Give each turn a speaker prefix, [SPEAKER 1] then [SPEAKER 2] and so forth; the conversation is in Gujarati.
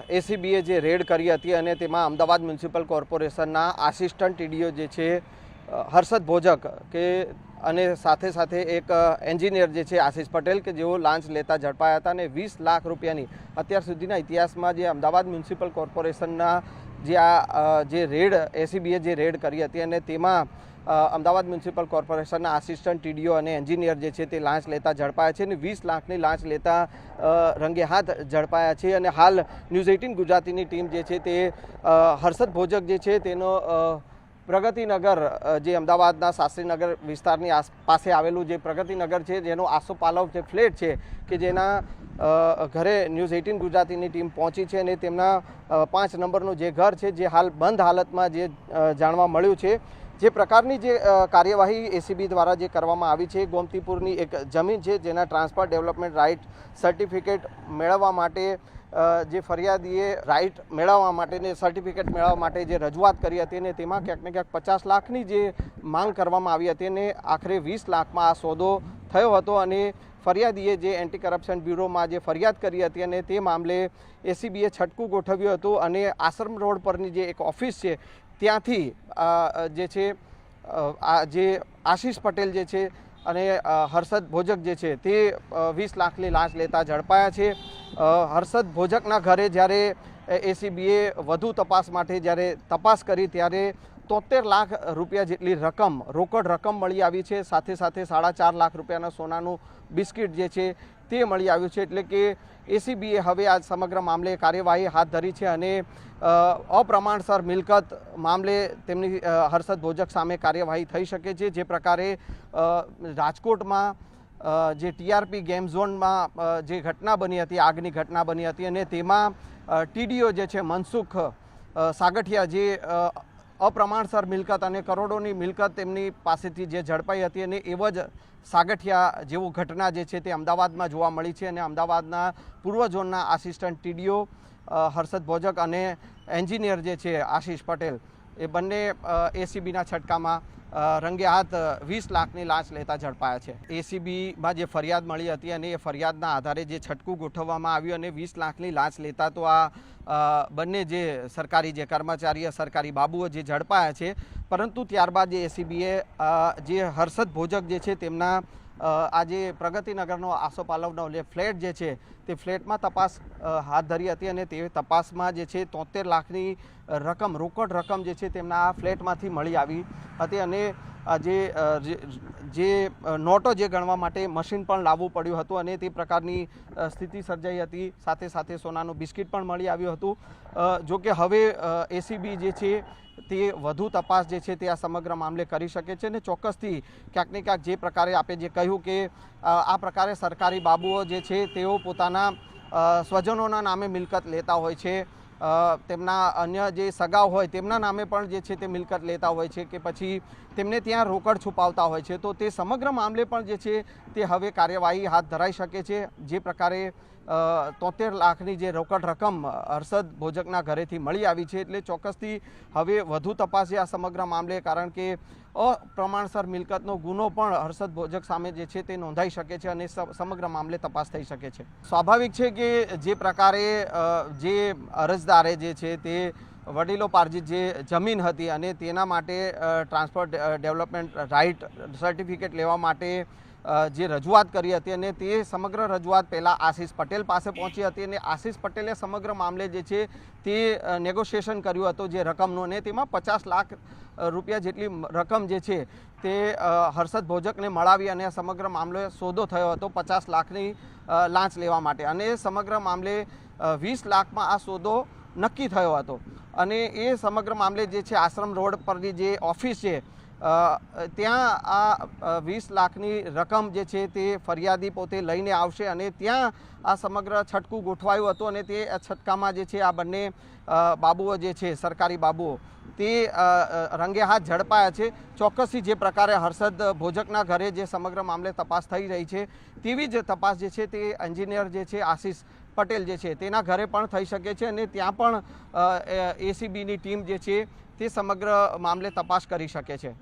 [SPEAKER 1] એસીબીએ જે રેડ કરી હતી અને તેમાં અમદાવાદ મ્યુનિસિપલ કોર્પોરેશનના આસિસ્ટન્ટ ટીડીઓ જે છે હર્ષદ ભોજક કે અને સાથે સાથે એક એન્જિનિયર જે છે આશિષ પટેલ કે જેઓ લાંચ લેતા ઝડપાયા હતા અને 20 લાખ રૂપિયાની અત્યાર સુધીના ઇતિહાસમાં જે અમદાવાદ મ્યુનિસિપલ કોર્પોરેશનના જે રેડ એસીબીએ જે રેડ કરી હતી અને તેમાં અમદાવાદ મ્યુનિસિપલ કોર્પોરેશનના આસિસ્ટન્ટ ટીડીઓ અને એન્જિનિયર જે છે તે લાંચ લેતા ઝડપાયા છે અને 20 લાખની લાંચ લેતા રંગે હાથ ઝડપાયા છે અને હાલ ન્યૂઝ 18 ગુજરાતીની ટીમ જે છે તે હર્ષદ ભોજક જે છે તેનો પ્રગતિનગર જે અમદાવાદના શાસ્ત્રીનગર વિસ્તારની પાસે આવેલું જે પ્રગતિનગર છે જેનો આસોપાલવ જે ફ્લેટ છે કે જેના ઘરે ન્યૂઝ 18 ગુજરાતીની ટીમ પહોંચી છે અને તેમના 5 નંબરનું જે ઘર છે જે હાલ બંધ હાલતમાં જે જાણવા મળ્યું છે જે પ્રકારની જે કાર્યવાહી એસીબી દ્વારા જે કરવામાં આવી છે ગોમતીપુરની એક જમીન છે જેના ટ્રાન્સફર ડેવલપમેન્ટ રાઇટ સર્ટિફિકેટ મેળવવા માટે જે ફરિયાદીએ રાઇટ મેળવવા માટે સર્ટિફિકેટ મેળવવા માટે જે રજૂઆત કરી હતી ને તેમાં ક્યાંક ને ક્યાંક 50 લાખની જે માંગ કરવામાં આવી હતી અને આખરે 20 લાખમાં આ સોદો થયો હતો અને ફરિયાદીએ જે એન્ટી કરપ્શન બ્યુરોમાં જે ફરિયાદ કરી હતી અને તે મામલે એસીબીએ છટકું ગોઠવ્યું હતું અને આશ્રમ રોડ પરની જે એક ઓફિસ છે ત્યાંથી જે છે જે આશિષ પટેલ જે છે અને હર્ષદ ભોજક જે છે તે 20 લાખની લાંચ લેતા ઝડપાયા છે હર્ષદ ભોજકના ઘરે જ્યારે એસીબીએ વધુ તપાસ માટે જ્યારે તપાસ કરી ત્યારે 73 લાખ રૂપિયા જેટલી રકમ રોકડ રકમ મળી આવી છે સાથે સાથે 4.5 લાખ રૂપિયાના સોનાનું બિસ્કિટ જે છે તે મળી આવ્યું છે એટલે કે એસીબીએ હવે આ સમગ્ર મામલે કાર્યવાહી હાથ ધરી છે અને અપ્રમાણસર મિલકત મામલે તેમની હર્ષદ ભોજક સામે કાર્યવાહી થઈ શકે છે જે પ્રકારે રાજકોટમાં જે ટીઆરપી ગેમ ઝોનમાં જે ઘટના બની હતી આગની ઘટના બની હતી અને તેમાં ટીડીઓ જે છે મનસુખ સાગઠિયા જે અપ્રમાણસર મિલકત અને કરોડોની મિલકત તેમની પાસેથી જે ઝડપાઈ હતી અને એવો જ સાગઠિયા જેવું ઘટના જે છે તે અમદાવાદમાં જોવા મળી છે અને અમદાવાદના પૂર્વ ઝોનના આસિસ્ટન્ટ ટીડીઓ હર્ષદ ભોજક અને એન્જિનિયર જે છે આશિષ પટેલ એ બંને એસીબીના છટકામાં રંગે હાથ 20 લાખની લાંચ લેતા ઝડપાયા છે એસીબીમાં જે ફરિયાદ મળી હતી અને એ ફરિયાદના આધારે જે છટકું ગોઠવવામાં આવ્યું અને 20 લાખની લાંચ લેતા તો આ બંને જે સરકારી જે કર્મચારીઓ સરકારી બાબુઓ જે ઝડપાયા છે પરંતુ ત્યારબાદ જે એસીબીએ જે હર્ષદ ભોજક જે છે તેમના આજે પ્રગતિનગરનો આસોપાલવનો જે ફ્લેટ જે છે તે ફ્લેટમાં તપાસ હાથ ધરી હતી અને તે તપાસમાં જે છે 73 લાખની રકમ રોકડ રકમ જે છે તેમના આ ફ્લેટમાંથી મળી આવી હતી અને જે નોટો જે ગણવા માટે મશીન પણ લાવવું પડ્યું હતું અને તે પ્રકારની સ્થિતિ સર્જાઈ હતી સાથે સાથે સોનાનું બિસ્કિટ પણ મળી આવ્યું હતું જો કે હવે એસીબી જે છે તે વધુ તપાસ જે છે તે આ સમગ્ર મામલે કરી શકે છે અને ચોક્કસથી ક્યાંક ને ક્યાંક જે પ્રકારે આપણે જે કહ્યું કે આ પ્રકારે સરકારી બાબુઓ જે છે તેઓ પોતાના સ્વજનોના નામે મિલકત લેતા હોય છે તેમના અન્ય જે સગાઓ હોય તેમના નામે પણ જે છે તે મિલકત લેતા હોય છે કે પછી તેમને ત્યાં રોકડ છુપાવતા હોય છે તો તે સમગ્ર મામલે પણ જે છે તે હવે કાર્યવાહી હાથ ધરાઈ શકે છે જે પ્રકારે 73 લાખની જે રોકડ રકમ હર્ષદ ભોજકના ઘરેથી મળી આવી છે એટલે ચોક્કસથી હવે વધુ તપાસ છે આ સમગ્ર મામલે કારણ કે અપ્રમાણસર મિલકતનો ગુનો પણ હર્ષદ ભોજક સામે જે છે તે નોંધાઈ શકે છે અને સમગ્ર મામલે તપાસ થઈ શકે છે સ્વાભાવિક છે કે જે પ્રકારે જે અરજદારે જે છે તે વડીલો પાર્જિત જે જમીન હતી અને તેના માટે ટ્રાન્સફર ડેવલપમેન્ટ રાઇટ સર્ટિફિકેટ લેવા માટે જે રજૂઆત કરી હતી અને તે સમગ્ર રજૂઆત પહેલાં આશિષ પટેલ પાસે પહોંચી હતી અને આશિષ પટેલે સમગ્ર મામલે જે છે તે નેગોશિએશન કર્યું હતું જે રકમનું અને તેમાં 50 લાખ રૂપિયા જેટલી રકમ જે છે તે હર્ષદ ભોજકને મળાવી અને સમગ્ર મામલે સોદો થયો હતો 50 લાખની લાંચ લેવા માટે અને સમગ્ર મામલે 20 લાખમાં આ સોદો નક્કી થયો હતો અને એ સમગ્ર મામલે જે છે આશ્રમ રોડ પરની જે ઓફિસ છે ત્યાં આ 20 લાખની રકમ જે છે તે ફરિયાદી પોતે લઈને આવશે અને ત્યાં આ સમગ્ર છટકું ગોઠવાયું હતું અને તે છટકામાં જે છે આ બંને બાબુઓ જે છે સરકારી બાબુઓ તે રંગે હાથ ઝડપાયા છે ચોક્કસથી જે પ્રકારે હર્ષદ ભોજકના ઘરે જે સમગ્ર મામલે તપાસ થઈ રહી છે તેવી જ તપાસ જે છે તે એન્જિનિયર જે છે આશિષ પટેલ જે છે તેના ઘરે પણ થઈ શકે છે અને ત્યાં પણ એસીબીની ટીમ જે છે તે સમગ્ર મામલે તપાસ કરી શકે છે।